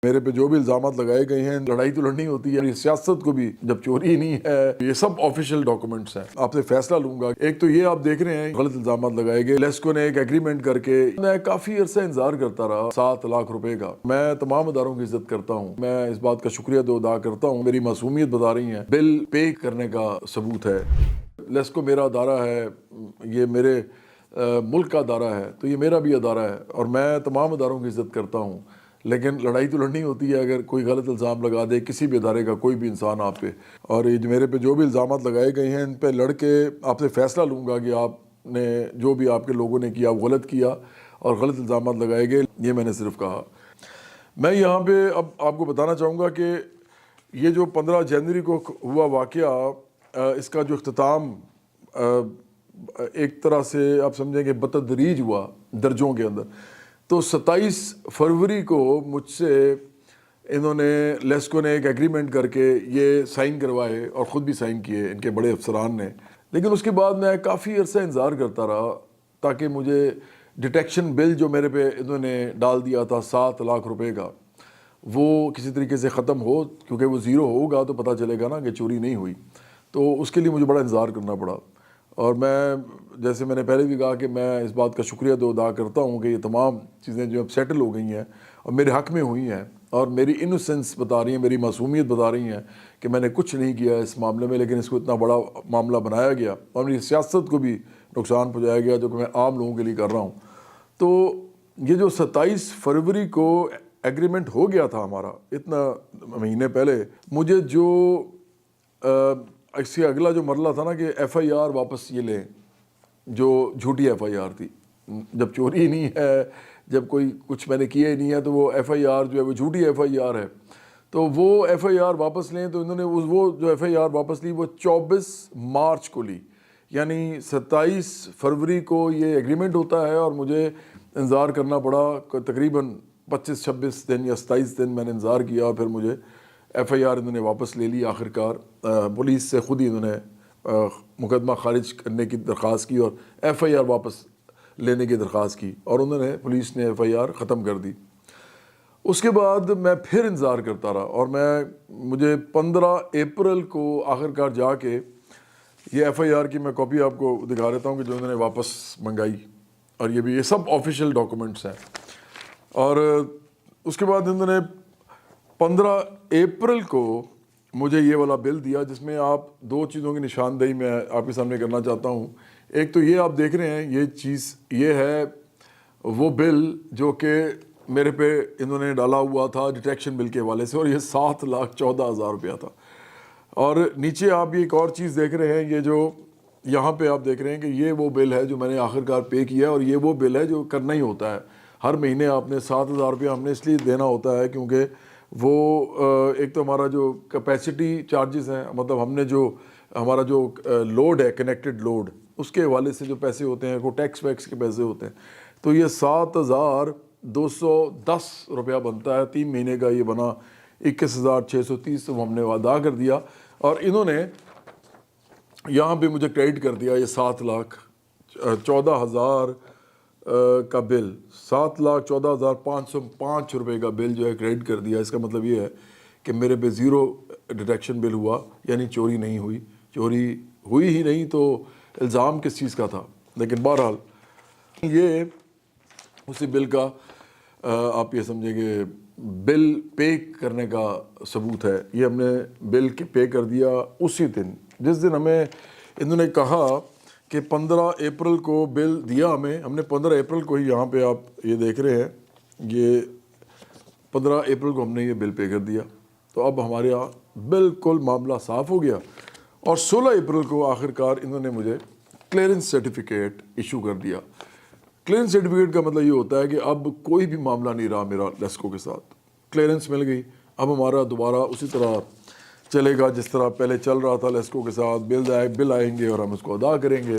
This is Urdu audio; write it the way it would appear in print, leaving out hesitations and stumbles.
میرے پہ جو بھی الزامات لگائے گئے ہیں، لڑائی تو لڑنی ہوتی ہے، سیاست کو بھی جب چوری نہیں ہے، یہ سب آفیشیل ڈاکومنٹس ہیں۔ آپ سے فیصلہ لوں گا۔ ایک تو یہ آپ دیکھ رہے ہیں غلط الزامات لگائے گئے، لیسکو نے ایک ایگریمنٹ کر کے میں کافی عرصہ انتظار کرتا رہا 7 لاکھ روپے کا۔ میں تمام اداروں کی عزت کرتا ہوں، میں اس بات کا شکریہ ادا کرتا ہوں، میری معصومیت بتا رہی ہیں، بل پے کرنے کا ثبوت ہے۔ لیسکو میرا ادارہ ہے، یہ میرے ملک کا ادارہ ہے، تو یہ میرا بھی ادارہ ہے اور میں تمام اداروں کی عزت کرتا ہوں، لیکن لڑائی تو لڑنی ہوتی ہے اگر کوئی غلط الزام لگا دے کسی بھی ادارے کا کوئی بھی انسان آپ پہ، اور یہ میرے پہ جو بھی الزامات لگائے گئے ہیں ان پہ لڑ کے آپ سے فیصلہ لوں گا کہ آپ نے جو بھی آپ کے لوگوں نے کیا وہ غلط کیا اور غلط الزامات لگائے گئے، یہ میں نے صرف کہا۔ میں یہاں پہ اب آپ کو بتانا چاہوں گا کہ یہ جو 15 جنوری کو ہوا واقعہ، اس کا جو اختتام ایک طرح سے آپ سمجھیں کہ بتدریج ہوا درجوں کے اندر، تو 27 فروری کو مجھ سے انہوں نے لیسکو نے ایک ایگریمنٹ کر کے یہ سائن کروائے اور خود بھی سائن کیے ان کے بڑے افسران نے، لیکن اس کے بعد میں کافی عرصہ انتظار کرتا رہا تاکہ مجھے ڈیٹیکشن بل جو میرے پہ انہوں نے ڈال دیا تھا 7 لاکھ روپے کا، وہ کسی طریقے سے ختم ہو، کیونکہ وہ زیرو ہوگا تو پتہ چلے گا نا کہ چوری نہیں ہوئی، تو اس کے لیے مجھے بڑا انتظار کرنا پڑا۔ اور میں جیسے میں نے پہلے بھی کہا کہ میں اس بات کا شکریہ ادا کرتا ہوں کہ یہ تمام چیزیں جو اب سیٹل ہو گئی ہیں اور میرے حق میں ہوئی ہیں اور میری انوسنس بتا رہی ہیں، میری معصومیت بتا رہی ہیں کہ میں نے کچھ نہیں کیا اس معاملے میں، لیکن اس کو اتنا بڑا معاملہ بنایا گیا اور میری سیاست کو بھی نقصان پہنچایا گیا جو کہ میں عام لوگوں کے لیے کر رہا ہوں۔ تو یہ جو 27 فروری کو ایگریمنٹ ہو گیا تھا ہمارا اتنا مہینے پہلے، مجھے جو اس سے اگلا جو مرحلہ تھا نا کہ ایف آئی آر واپس یہ لیں، جو جھوٹی ایف آئی آر تھی، جب چوری نہیں ہے، جب کوئی کچھ میں نے کیا ہی نہیں ہے تو وہ ایف آئی آر جو ہے وہ جھوٹی ایف آئی آر ہے، تو وہ ایف آئی آر واپس لیں۔ تو انہوں نے وہ جو ایف آئی آر واپس لی وہ 24 مارچ کو لی، یعنی 27 فروری کو یہ ایگریمنٹ ہوتا ہے اور مجھے انتظار کرنا پڑا تقریباً 25-26 دن یا 27 دن میں نے انتظار کیا، پھر مجھے ایف آئی آر انہوں نے واپس لے لی آخرکار۔ پولیس سے خود ہی انہوں نے مقدمہ خارج کرنے کی درخواست کی اور ایف آئی آر واپس لینے کی درخواست کی، اور انہوں نے پولیس نے ایف آئی آر ختم کر دی۔ اس کے بعد میں پھر انتظار کرتا رہا اور مجھے 15 اپریل کو آخرکار جا کے یہ ایف آئی آر کی میں کاپی آپ کو دکھا دیتا ہوں کہ جو انہوں نے واپس منگائی، اور یہ سب آفیشیل ڈاکومنٹس ہیں۔ اور اس کے بعد انہوں نے 15 اپریل کو مجھے یہ والا بل دیا، جس میں آپ 2 چیزوں کی نشاندہی میں آپ کے سامنے کرنا چاہتا ہوں۔ ایک تو یہ آپ دیکھ رہے ہیں، یہ چیز یہ ہے وہ بل جو کہ میرے پہ انہوں نے ڈالا ہوا تھا ڈیٹیکشن بل کے حوالے سے، اور یہ 7,14,000 روپیہ تھا۔ اور نیچے آپ یہ ایک اور چیز دیکھ رہے ہیں، یہ جو یہاں پہ آپ دیکھ رہے ہیں کہ یہ وہ بل ہے جو میں نے آخرکار پے کیا ہے، اور یہ وہ بل ہے جو کرنا ہی ہوتا ہے۔ ہر مہینے آپ نے 7,000 روپیہ ہم نے اس لیے دینا ہوتا ہے کیونکہ وہ ایک تو ہمارا جو کیپیسٹی چارجز ہیں، مطلب ہم نے جو ہمارا جو لوڈ ہے کنیکٹڈ لوڈ، اس کے حوالے سے جو پیسے ہوتے ہیں وہ ٹیکس ویکس کے پیسے ہوتے ہیں، تو یہ 7,210 روپیہ بنتا ہے، 3 مہینے کا یہ بنا 21,630، تو ہم نے ادا کر دیا، اور انہوں نے یہاں پہ مجھے کریڈٹ کر دیا یہ 7,14,000 کا بل، 7,14,505 روپے کا بل جو ہے کریڈٹ کر دیا۔ اس کا مطلب یہ ہے کہ میرے پہ زیرو ڈیٹیکشن بل ہوا، یعنی چوری نہیں ہوئی، چوری ہوئی ہی نہیں تو الزام کس چیز کا تھا۔ لیکن بہرحال یہ اسی بل کا آپ یہ سمجھیں کہ بل پے کرنے کا ثبوت ہے۔ یہ ہم نے بل پے کر دیا اسی دن جس دن ہمیں انہوں نے کہا کہ 15 اپریل کو بل دیا ہم نے 15 اپریل کو ہی، یہاں پہ آپ یہ دیکھ رہے ہیں، یہ 15 اپریل کو ہم نے یہ بل پے کر دیا، تو اب ہمارے یہاں بالکل معاملہ صاف ہو گیا۔ اور 16 اپریل کو آخرکار انہوں نے مجھے کلیئرنس سرٹیفکیٹ ایشو کر دیا۔ کلیئرنس سرٹیفکیٹ کا مطلب یہ ہوتا ہے کہ اب کوئی بھی معاملہ نہیں رہا میرا لیسکو کے ساتھ، کلیئرنس مل گئی، اب ہمارا دوبارہ اسی طرح چلے گا جس طرح پہلے چل رہا تھا لیسکو کے ساتھ، بل آئیں گے اور ہم اس کو ادا کریں گے۔